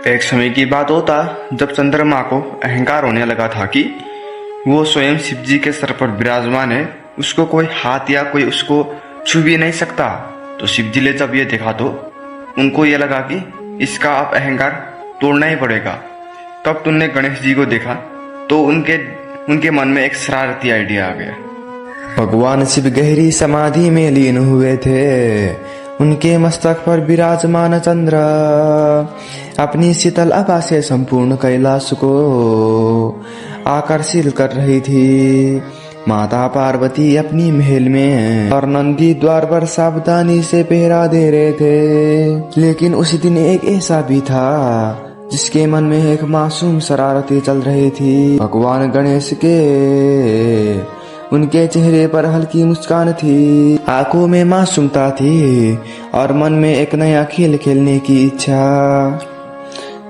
एक समय की बात होता जब चंद्रमा को अहंकार होने लगा था कि वो स्वयं शिव जी के सर पर विराजमान है, उसको कोई हाथ या कोई उसको छू भी नहीं सकता। तो शिव जी ने जब ये देखा तो उनको ये लगा कि इसका अब अहंकार तोड़ना ही पड़ेगा। तब तुमने गणेश जी को देखा तो उनके मन में एक शरारती आइडिया आ गया। भगवान शिव गहरी समाधि में लीन हुए थे। उनके मस्तक पर विराजमान चंद्र अपनी शीतल आभा से संपूर्ण कैलाश को आकर्षित कर रही थी। माता पार्वती अपनी महल में और नंदी द्वार पर सावधानी से पहरा दे रहे थे। लेकिन उसी दिन एक ऐसा भी था जिसके मन में एक मासूम शरारतें चल रही थी। भगवान गणेश के उनके चेहरे पर हल्की मुस्कान थी, आंखों में मासूमता थी और मन में एक नया खेल खेलने की इच्छा।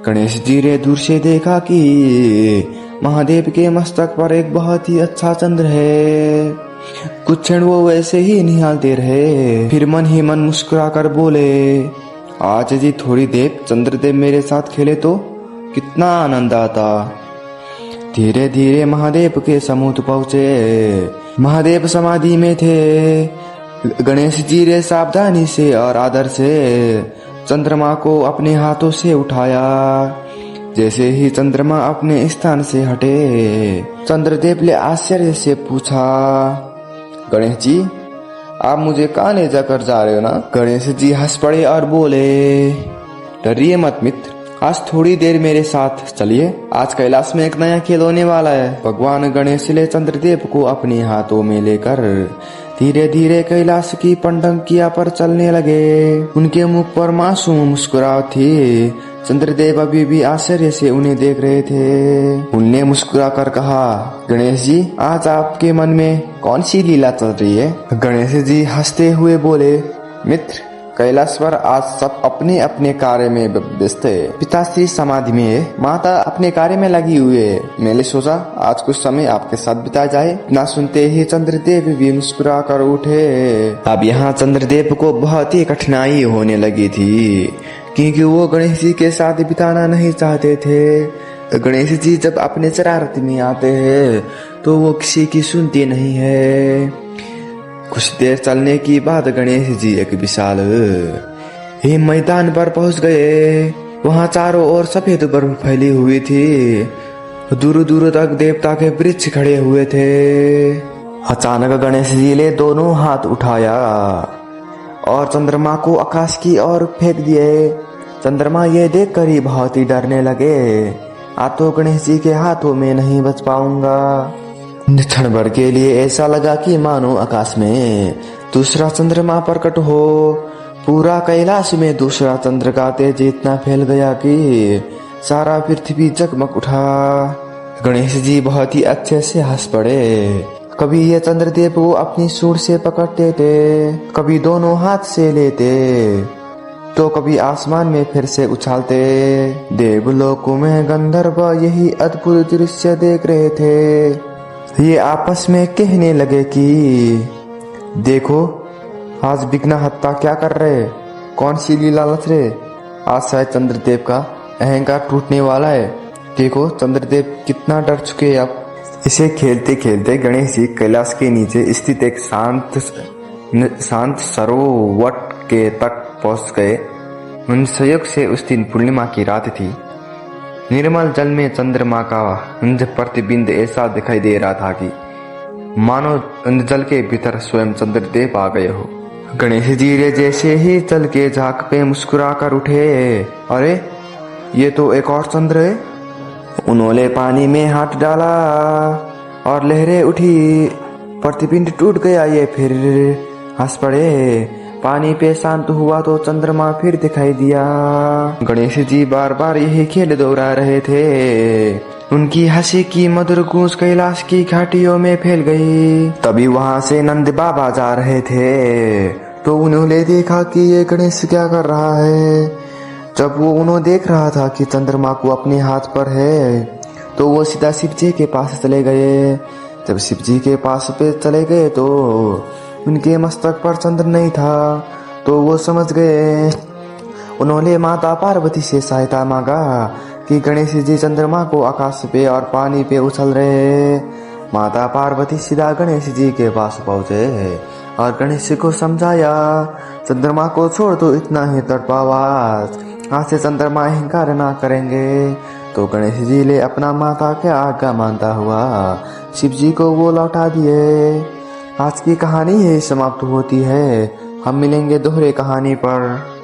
गणेश जी ने दूर से देखा कि महादेव के मस्तक पर एक बहुत ही अच्छा चंद्र है। कुछ क्षण वो वैसे ही निहालते रहे, फिर मन ही मन मुस्कुरा कर बोले, आज जी थोड़ी देर चंद्रदेव मेरे साथ खेले तो कितना आनंद आता। धीरे धीरे महादेव के समुद्र पहुँचे। महादेव समाधि में थे। गणेश जी ने सावधानी से और आदर से चंद्रमा को अपने हाथों से उठाया। जैसे ही चंद्रमा अपने स्थान से हटे, चंद्रदेव ने आश्चर्य से पूछा, गणेश जी आप मुझे कहाँ ले जाकर जा रहे हो ना? गणेश जी हंस पड़े और बोले, डरिए मत मित्र, आज थोड़ी देर मेरे साथ चलिए। आज कैलाश में एक नया खेल होने वाला है। भगवान गणेश ने चंद्रदेव को अपने हाथों में लेकर धीरे धीरे कैलाश की पंडंकिया पर चलने लगे। उनके मुख पर मासूम मुस्कुराहट थी। चंद्रदेव अभी भी आश्चर्य से उन्हें देख रहे थे। उनने मुस्कुरा कर कहा, गणेश जी आज आपके मन में कौन सी लीला चल रही है? गणेश जी हंसते हुए बोले, मित्र कैलाश पर आज सब अपने अपने कार्य में व्यस्त है। पिताश्री समाधि में है, माता अपने कार्य में लगी हुई है। मैंने सोचा आज कुछ समय आपके साथ बिताया जाए। ना सुनते ही चंद्रदेव भी मुस्कुरा कर उठे। अब यहाँ चंद्रदेव को बहुत ही कठिनाई होने लगी थी, क्योंकि वो गणेश जी के साथ बिताना नहीं चाहते थे। गणेश जी जब अपने शरारत में आते हैं तो वो किसी की सुनती नहीं है। कुछ देर चलने की बाद गणेश जी एक विशाल ही मैदान पर पहुंच गए। वहां चारों ओर सफेद बर्फ फैली हुई थी। दूर दूर तक देवता के वृक्ष खड़े हुए थे। अचानक गणेश जी ने दोनों हाथ उठाया और चंद्रमा को आकाश की ओर फेंक दिए। चंद्रमा ये देखकर ही बहुत ही डरने लगे। आज तो गणेश जी के हाथों में नहीं बच पाऊंगा। क्षण भर के लिए ऐसा लगा कि मानो आकाश में दूसरा चंद्रमा प्रकट हो। पूरा कैलाश में दूसरा चंद्र का तेज इतना फैल गया कि सारा पृथ्वी जगमग उठा। गणेश जी बहुत ही अच्छे से हंस पड़े। कभी ये चंद्रदेव को अपनी सूंड से पकड़ते थे, कभी दोनों हाथ से लेते, तो कभी आसमान में फिर से उछालते। देवलोक में गंधर्व यही अद्भुत दृश्य देख रहे थे। ये आपस में कहने लगे कि देखो आज विघ्न हत्ता क्या कर रहे, कौन सी लीला रच रहे। आज शायद चंद्रदेव का अहंकार टूटने वाला है। देखो चंद्रदेव कितना डर चुके अब। इसे खेलते खेलते गणेश जी कैलाश के नीचे स्थित एक शांत सरोवर के तक पहुंच गए। उन संयोग से उस दिन पूर्णिमा की रात थी। निर्मल जल में चंद्रमा का प्रतिबिंब ऐसा दिखाई दे रहा था कि मानो जल के भीतर स्वयं चंद्रदेव आ गए हो। गणेश जी ने जैसे ही जल के झाग पे मुस्कुरा कर उठे, अरे ये तो एक और चंद्र है। उन्होंने पानी में हाथ डाला और लहरें उठी। प्रतिबिंब टूट गया। ये फिर हंस पड़े। पानी पे शांत हुआ तो चंद्रमा फिर दिखाई दिया। गणेश जी बार बार यही खेल दोहरा रहे थे। उनकी हंसी की मधुर गूंज कैलाश की घाटियों में फैल गई। तभी वहां से नंद बाबा जा रहे थे तो उन्होंने देखा कि ये गणेश क्या कर रहा है। जब वो उन्होंने देख रहा था कि चंद्रमा को अपने हाथ पर है तो वो सीधा शिव जी के पास चले गए। जब शिव जी के पास पे चले गए तो उनके मस्तक पर चंद्र नहीं था, तो वो समझ गए उन्होंने माता पार्वती से सहायता मांगा कि गणेश जी चंद्रमा को आकाश पे और पानी पे उछल रहे। माता पार्वती सीधा गणेश जी के पास पहुंचे और गणेश जी को समझाया, चंद्रमा को छोड़ दो, इतना ही तड़पावा, आज से चंद्रमा अहंकार ना करेंगे। तो गणेश जी ने अपना माता के आज्ञा मानता हुआ शिव जी को वो लौटा दिए। आज की कहानी यही समाप्त होती है। हम मिलेंगे दोहरे कहानी पर।